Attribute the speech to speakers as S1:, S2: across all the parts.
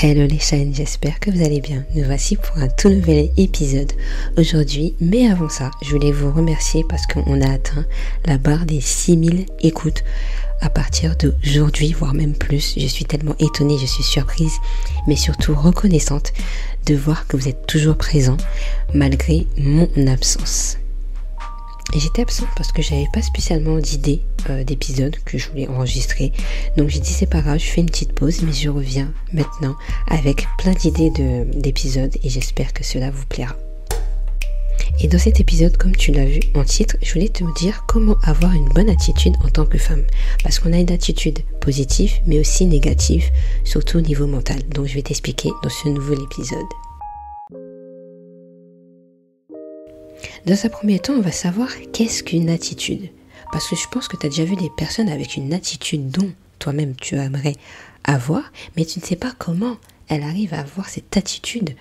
S1: Hello les chaînes, j'espère que vous allez bien. Nous voici pour un tout nouvel épisode aujourd'hui. Mais avant ça, je voulais vous remercier parce qu'on a atteint la barre des 6000 écoutes à partir d'aujourd'hui, voire même plus. Je suis tellement étonnée, je suis surprise, mais surtout reconnaissante de voir que vous êtes toujours présents malgré mon absence. Et j'étais absente parce que j'avais pas spécialement d'idée d'épisode que je voulais enregistrer. Donc j'ai dit c'est pas grave, je fais une petite pause, mais je reviens maintenant avec plein d'idées d'épisodes et j'espère que cela vous plaira. Et dans cet épisode, comme tu l'as vu en titre, je voulais te dire comment avoir une bonne attitude en tant que femme. Parce qu'on a une attitude positive, mais aussi négative, surtout au niveau mental. Donc je vais t'expliquer dans ce nouvel épisode. Dans un premier temps, on va savoir qu'est-ce qu'une attitude. Parce que je pense que tu as déjà vu des personnes avec une attitude dont toi-même tu aimerais avoir, mais tu ne sais pas comment elle arrive à avoir cette attitude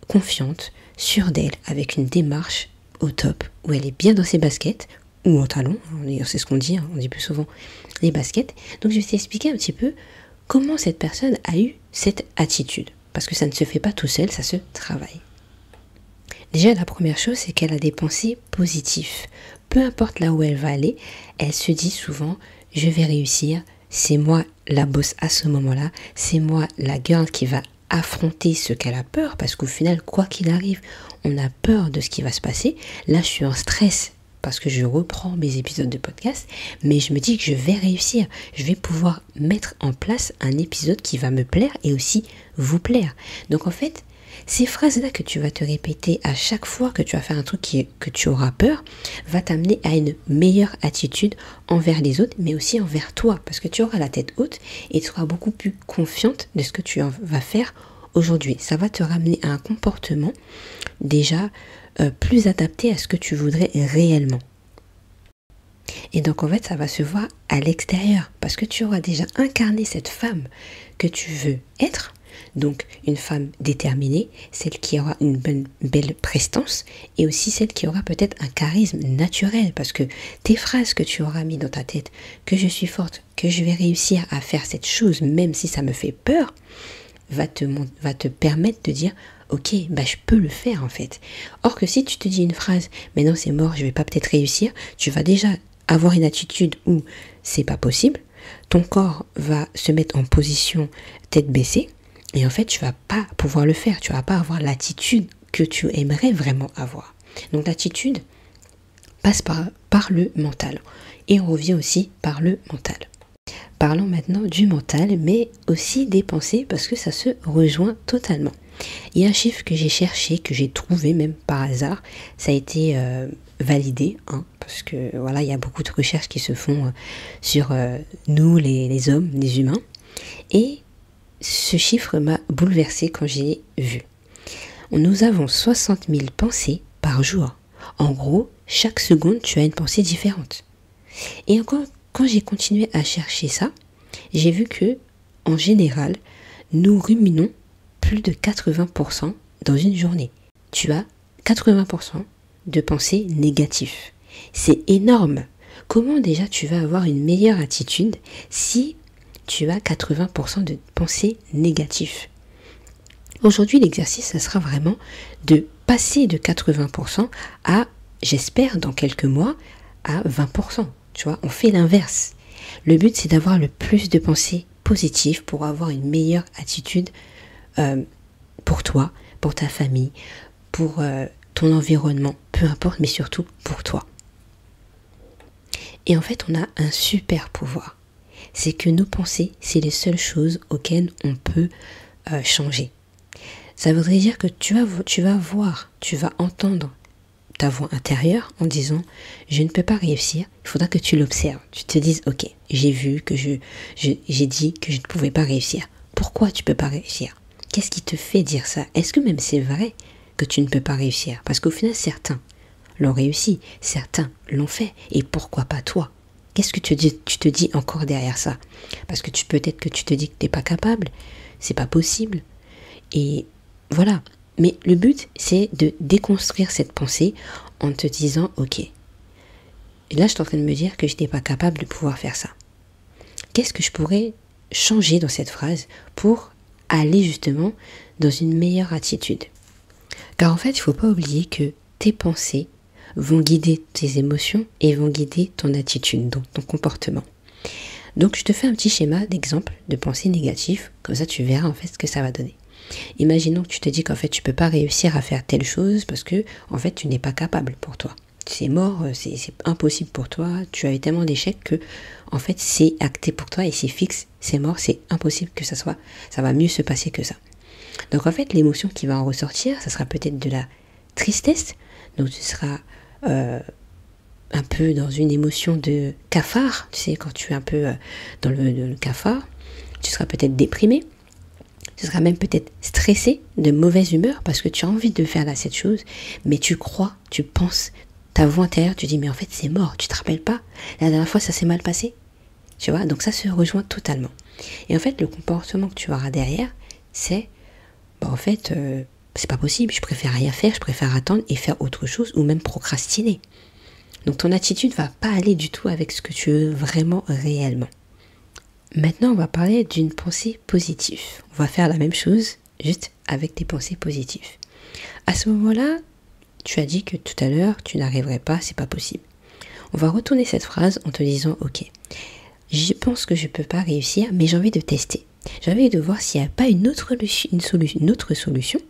S1: confiante, sûre d'elle, avec une démarche au top, où elle est bien dans ses baskets, ou en talons, c'est ce qu'on dit, on dit plus souvent les baskets. Donc je vais t'expliquer un petit peu comment cette personne a eu cette attitude. Parce que ça ne se fait pas tout seul, ça se travaille. Déjà, la première chose, c'est qu'elle a des pensées positives. Peu importe là où elle va aller, elle se dit souvent « je vais réussir, c'est moi la boss à ce moment-là, c'est moi la girl qui va affronter ce qu'elle a peur » parce qu'au final, quoi qu'il arrive, on a peur de ce qui va se passer. Là, je suis en stress parce que je reprends mes épisodes de podcast, mais je me dis que je vais réussir. Je vais pouvoir mettre en place un épisode qui va me plaire et aussi vous plaire. Donc en fait, ces phrases-là que tu vas te répéter à chaque fois que tu vas faire un truc que tu auras peur, va t'amener à une meilleure attitude envers les autres, mais aussi envers toi, parce que tu auras la tête haute et tu seras beaucoup plus confiante de ce que tu vas faire aujourd'hui. Ça va te ramener à un comportement déjà plus adapté à ce que tu voudrais réellement. Et donc en fait, ça va se voir à l'extérieur, parce que tu auras déjà incarné cette femme que tu veux être. Donc une femme déterminée, celle qui aura une belle prestance et aussi celle qui aura peut-être un charisme naturel parce que tes phrases que tu auras mis dans ta tête, que je suis forte, que je vais réussir à faire cette chose même si ça me fait peur, va te permettre de dire ok, je peux le faire en fait. Or que si tu te dis une phrase, mais non c'est mort, je vais pas peut-être réussir, tu vas déjà avoir une attitude où c'est pas possible, ton corps va se mettre en position tête baissée. Et en fait, tu vas pas pouvoir le faire. Tu vas pas avoir l'attitude que tu aimerais vraiment avoir. Donc l'attitude passe par le mental. Et on revient aussi par le mental. Parlons maintenant du mental, mais aussi des pensées, parce que ça se rejoint totalement. Il y a un chiffre que j'ai cherché, que j'ai trouvé même par hasard. Ça a été validé, parce que voilà, il y a beaucoup de recherches qui se font sur nous, les hommes, les humains. Et ce chiffre m'a bouleversée quand j'ai vu. Nous avons 60 000 pensées par jour. En gros, chaque seconde, tu as une pensée différente. Et encore, quand j'ai continué à chercher ça, j'ai vu que, en général, nous ruminons plus de 80% dans une journée. Tu as 80% de pensées négatives. C'est énorme. Comment déjà tu vas avoir une meilleure attitude si tu as 80% de pensées négatives. Aujourd'hui, l'exercice, ça sera vraiment de passer de 80% à, j'espère, dans quelques mois, à 20%. Tu vois, on fait l'inverse. Le but, c'est d'avoir le plus de pensées positives pour avoir une meilleure attitude pour toi, pour ta famille, pour ton environnement, peu importe, mais surtout pour toi. Et en fait, on a un super pouvoir. C'est que nos pensées, c'est les seules choses auxquelles on peut changer. Ça voudrait dire que tu vas entendre ta voix intérieure en disant « je ne peux pas réussir », il faudra que tu l'observes. Tu te dises « ok, j'ai vu que j'ai dit que je ne pouvais pas réussir. Pourquoi tu ne peux pas réussir ? Qu'est-ce qui te fait dire ça ? Est-ce que même c'est vrai que tu ne peux pas réussir ? Parce qu'au final, certains l'ont réussi, certains l'ont fait, et pourquoi pas toi ? Qu'est-ce que tu te dis encore derrière ça ? Parce que peut-être que tu te dis que tu n'es pas capable, c'est pas possible. Et voilà. Mais le but, c'est de déconstruire cette pensée en te disant, ok, et là je suis en train de me dire que je n'étais pas capable de pouvoir faire ça. Qu'est-ce que je pourrais changer dans cette phrase pour aller justement dans une meilleure attitude. Car en fait, il ne faut pas oublier que tes pensées vont guider tes émotions et vont guider ton attitude, donc ton comportement. Donc je te fais un petit schéma d'exemple de pensée négative, comme ça tu verras en fait ce que ça va donner. Imaginons que tu te dis qu'en fait tu peux pas réussir à faire telle chose parce que en fait tu n'es pas capable pour toi. C'est mort, c'est impossible pour toi, tu as eu tellement d'échecs que en fait c'est acté pour toi et c'est fixe, c'est mort, c'est impossible que ça va mieux se passer que ça. Donc en fait l'émotion qui va en ressortir, ça sera peut-être de la tristesse, donc tu seras un peu dans une émotion de cafard, tu sais, quand tu es un peu dans le cafard, tu seras peut-être déprimé, tu seras même peut-être stressé, de mauvaise humeur, parce que tu as envie de faire là cette chose, mais tu crois, tu penses, ta voix intérieure, tu dis, mais en fait c'est mort, tu te rappelles pas, la dernière fois ça s'est mal passé, tu vois, donc ça se rejoint totalement. Et en fait le comportement que tu auras derrière, c'est, en fait, c'est pas possible, je préfère rien faire, je préfère attendre et faire autre chose, ou même procrastiner. Donc ton attitude va pas aller du tout avec ce que tu veux vraiment réellement. Maintenant, on va parler d'une pensée positive. On va faire la même chose, juste avec des pensées positives. À ce moment-là, tu as dit que tout à l'heure, tu n'arriverais pas, c'est pas possible. On va retourner cette phrase en te disant, ok, je pense que je peux pas réussir, mais j'ai envie de tester. J'ai envie de voir s'il n'y a pas une autre solution,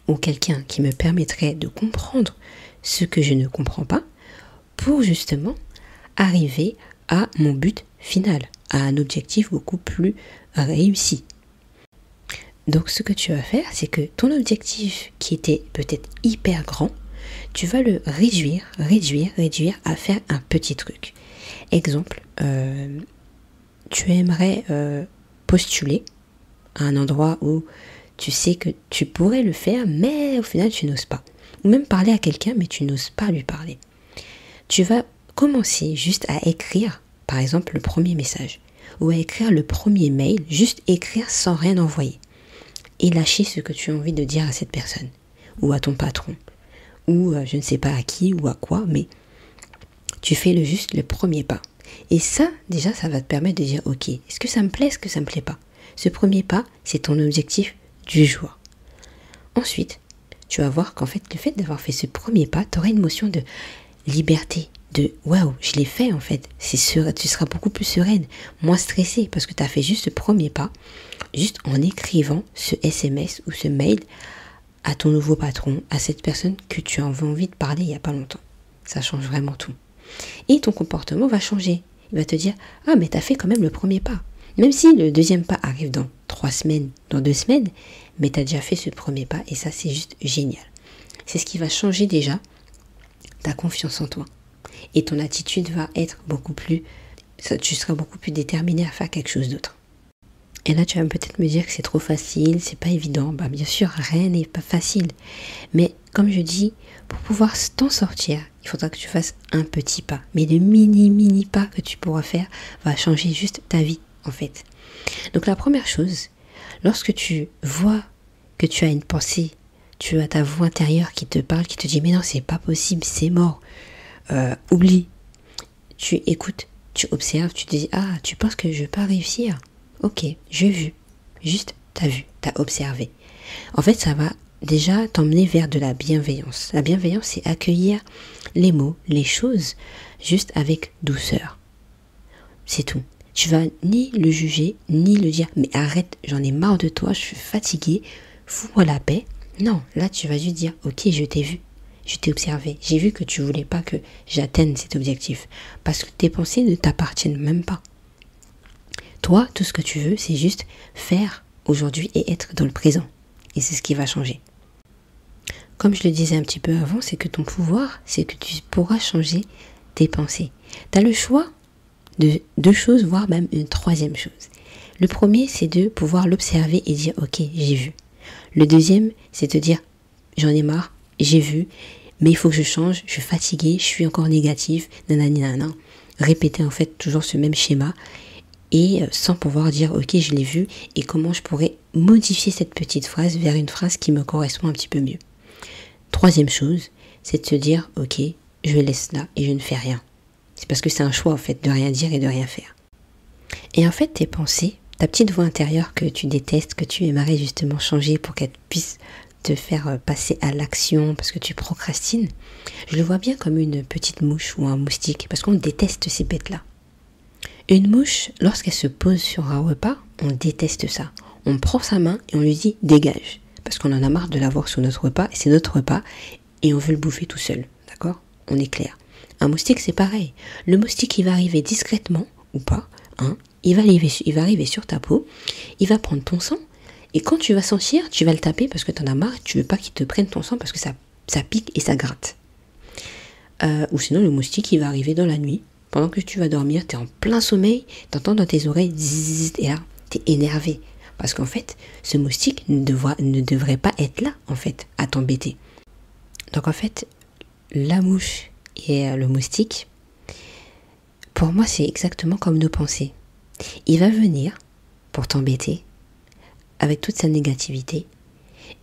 S1: ou quelqu'un qui me permettrait de comprendre ce que je ne comprends pas, pour justement arriver à mon but final, à un objectif beaucoup plus réussi. Donc ce que tu vas faire, c'est que ton objectif qui était peut-être hyper grand, tu vas le réduire à faire un petit truc. Exemple, tu aimerais postuler à un endroit où tu sais que tu pourrais le faire, mais au final tu n'oses pas. Ou même parler à quelqu'un, mais tu n'oses pas lui parler. Tu vas commencer juste à écrire, par exemple, le premier message, ou à écrire le premier mail, juste écrire sans rien envoyer, et lâcher ce que tu as envie de dire à cette personne, ou à ton patron, ou je ne sais pas à qui ou à quoi, mais tu fais juste le premier pas. Et ça, déjà, ça va te permettre de dire, ok, est-ce que ça me plaît, est-ce que ça me plaît pas? Ce premier pas, c'est ton objectif du jour. Ensuite, tu vas voir qu'en fait, le fait d'avoir fait ce premier pas, tu auras une notion de liberté, de waouh, je l'ai fait en fait, tu seras beaucoup plus sereine, moins stressée, parce que tu as fait juste ce premier pas, juste en écrivant ce SMS ou ce mail à ton nouveau patron, à cette personne que tu as envie de parler il n'y a pas longtemps. Ça change vraiment tout. Et ton comportement va changer. Il va te dire, ah mais tu as fait quand même le premier pas. Même si le deuxième pas arrive dans 3 semaines, dans 2 semaines, mais tu as déjà fait ce premier pas et ça c'est juste génial. C'est ce qui va changer déjà ta confiance en toi. Et ton attitude va être beaucoup plus, tu seras beaucoup plus déterminé à faire quelque chose d'autre. Et là, tu vas peut-être me dire que c'est trop facile, c'est pas évident. Bah, bien sûr, rien n'est pas facile. Mais comme je dis, pour pouvoir t'en sortir, il faudra que tu fasses un petit pas. Mais le mini pas que tu pourras faire va changer juste ta vie, en fait. Donc la première chose, lorsque tu vois que tu as une pensée, tu as ta voix intérieure qui te parle, qui te dit « Mais non, c'est pas possible, c'est mort. Oublie. » Tu écoutes, tu observes, tu te dis « Ah, tu penses que je vais pas réussir ? Ok, j'ai vu. » Juste, t'as vu, t'as observé. En fait, ça va déjà t'emmener vers de la bienveillance. La bienveillance, c'est accueillir les mots, les choses, juste avec douceur. C'est tout. Tu vas ni le juger, ni le dire « Mais arrête, j'en ai marre de toi, je suis fatiguée, fous-moi la paix. » Non, là tu vas juste dire « Ok, je t'ai vu, je t'ai observé, j'ai vu que tu voulais pas que j'atteigne cet objectif. » Parce que tes pensées ne t'appartiennent même pas. Toi, tout ce que tu veux, c'est juste faire aujourd'hui et être dans le présent. Et c'est ce qui va changer. Comme je le disais un petit peu avant, c'est que ton pouvoir, c'est que tu pourras changer tes pensées. Tu as le choix de 2 choses, voire même une 3e chose. Le premier, c'est de pouvoir l'observer et dire « Ok, j'ai vu ». Le deuxième, c'est de dire « J'en ai marre, j'ai vu, mais il faut que je change, je suis fatiguée, je suis encore négative, nanani nanana ». Répéter en fait toujours ce même schéma et sans pouvoir dire « Ok, je l'ai vu » et comment je pourrais modifier cette petite phrase vers une phrase qui me correspond un petit peu mieux. 3e chose, c'est de se dire « Ok, je laisse là et je ne fais rien ». C'est parce que c'est un choix en fait de rien dire et de rien faire. Et en fait, tes pensées, ta petite voix intérieure que tu détestes, que tu aimerais justement changer pour qu'elle puisse te faire passer à l'action parce que tu procrastines, je le vois bien comme une petite mouche ou un moustique, parce qu'on déteste ces bêtes-là. Une mouche, lorsqu'elle se pose sur un repas, on déteste ça. On prend sa main et on lui dit « dégage », parce qu'on en a marre de l'avoir sur notre repas, et c'est notre repas, et on veut le bouffer tout seul, d'accord? On est clair. Un moustique, c'est pareil. Le moustique, il va arriver discrètement, ou pas, hein, il va arriver sur ta peau, il va prendre ton sang, et quand tu vas sentir, tu vas le taper parce que tu en as marre, tu veux pas qu'il te prenne ton sang parce que ça pique et ça gratte. Ou sinon, le moustique, il va arriver dans la nuit. Pendant que tu vas dormir, tu es en plein sommeil, tu entends dans tes oreilles zzzz, et là, tu es énervé. Parce qu'en fait, ce moustique ne devrait pas être là, en fait, à t'embêter. Donc en fait, la mouche et le moustique, pour moi, c'est exactement comme nos pensées. Il va venir pour t'embêter, avec toute sa négativité,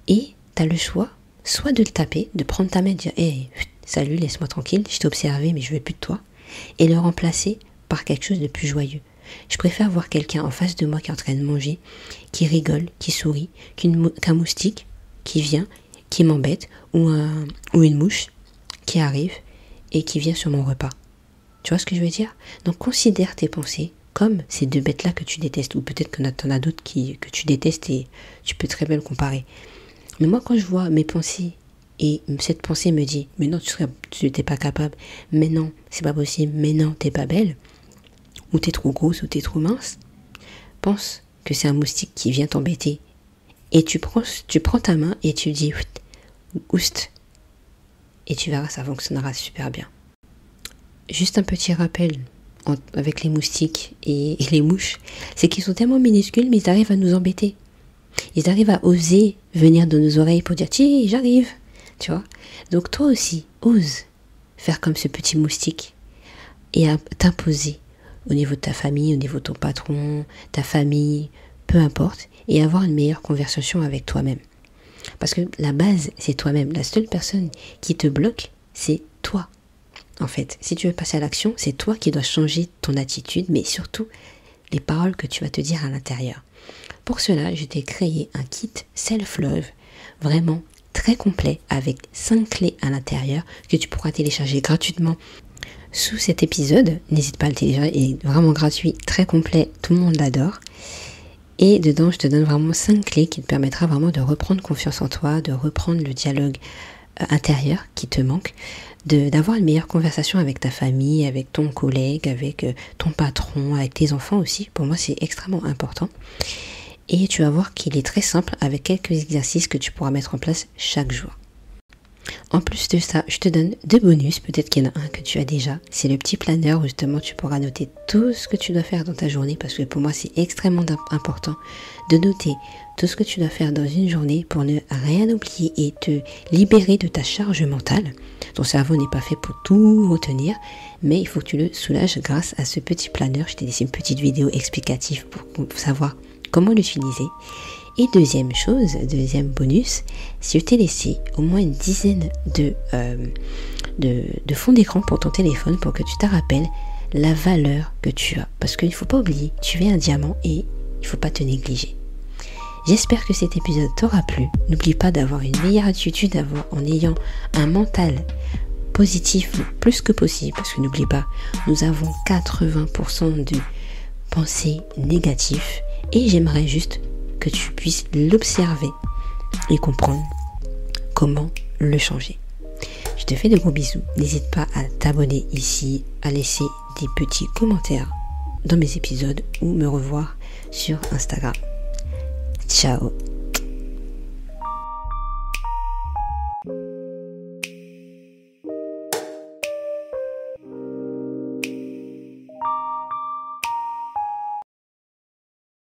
S1: et tu as le choix, soit de le taper, de prendre ta main et de dire « Hey, salut, laisse-moi tranquille, je t'ai observé, mais je veux plus de toi », et le remplacer par quelque chose de plus joyeux. Je préfère voir quelqu'un en face de moi qui est en train de manger, qui rigole, qui sourit, qu'un moustique qui vient, qui m'embête, ou une mouche qui arrive et qui vient sur mon repas. Tu vois ce que je veux dire? Donc considère tes pensées comme ces deux bêtes-là que tu détestes, ou peut-être que t'en as d'autres que tu détestes et tu peux très bien le comparer. Mais moi, quand je vois mes pensées, et cette pensée me dit « Mais non, tu n'es pas capable. Mais non, c'est pas possible. Mais non, t'es pas belle. Ou t'es trop grosse, ou t'es trop mince. » Pense que c'est un moustique qui vient t'embêter. Et tu prends ta main et tu dis « Oust ». Et tu verras, ça fonctionnera super bien. Juste un petit rappel avec les moustiques et les mouches, c'est qu'ils sont tellement minuscules, mais ils arrivent à nous embêter. Ils arrivent à oser venir dans nos oreilles pour dire « Tiens, j'arrive !» Tu vois? Donc toi aussi, ose faire comme ce petit moustique et à t'imposer au niveau de ta famille, au niveau de ton patron, ta famille, peu importe, et avoir une meilleure conversation avec toi-même. Parce que la base, c'est toi-même. La seule personne qui te bloque, c'est toi. En fait, si tu veux passer à l'action, c'est toi qui dois changer ton attitude, mais surtout les paroles que tu vas te dire à l'intérieur. Pour cela, je t'ai créé un kit self-love, vraiment très complet, avec 5 clés à l'intérieur que tu pourras télécharger gratuitement sous cet épisode. N'hésite pas à le télécharger, il est vraiment gratuit, très complet, tout le monde l'adore. Et dedans, je te donne vraiment 5 clés qui te permettra vraiment de reprendre confiance en toi, de reprendre le dialogue intérieur qui te manque, d'avoir une meilleure conversation avec ta famille, avec ton collègue, avec ton patron, avec tes enfants aussi. Pour moi, c'est extrêmement important. Et tu vas voir qu'il est très simple avec quelques exercices que tu pourras mettre en place chaque jour. En plus de ça, je te donne 2 bonus, peut-être qu'il y en a un que tu as déjà. C'est le petit planeur où justement tu pourras noter tout ce que tu dois faire dans ta journée, parce que pour moi c'est extrêmement important de noter tout ce que tu dois faire dans une journée pour ne rien oublier et te libérer de ta charge mentale. Ton cerveau n'est pas fait pour tout retenir, mais il faut que tu le soulages grâce à ce petit planeur. Je t'ai laissé une petite vidéo explicative pour savoir comment l'utiliser. Et deuxième bonus, si je t'ai laissé au moins une dizaine de fonds d'écran pour ton téléphone pour que tu te rappelles la valeur que tu as. Parce qu'il ne faut pas oublier, tu es un diamant et il ne faut pas te négliger. J'espère que cet épisode t'aura plu. N'oublie pas d'avoir une meilleure attitude en ayant un mental positif le plus que possible. Parce que n'oublie pas, nous avons 80% de pensées négatives. Et j'aimerais juste que tu puisses l'observer et comprendre comment le changer. Je te fais de gros bisous. N'hésite pas à t'abonner ici, à laisser des petits commentaires dans mes épisodes ou me revoir sur Instagram. Ciao!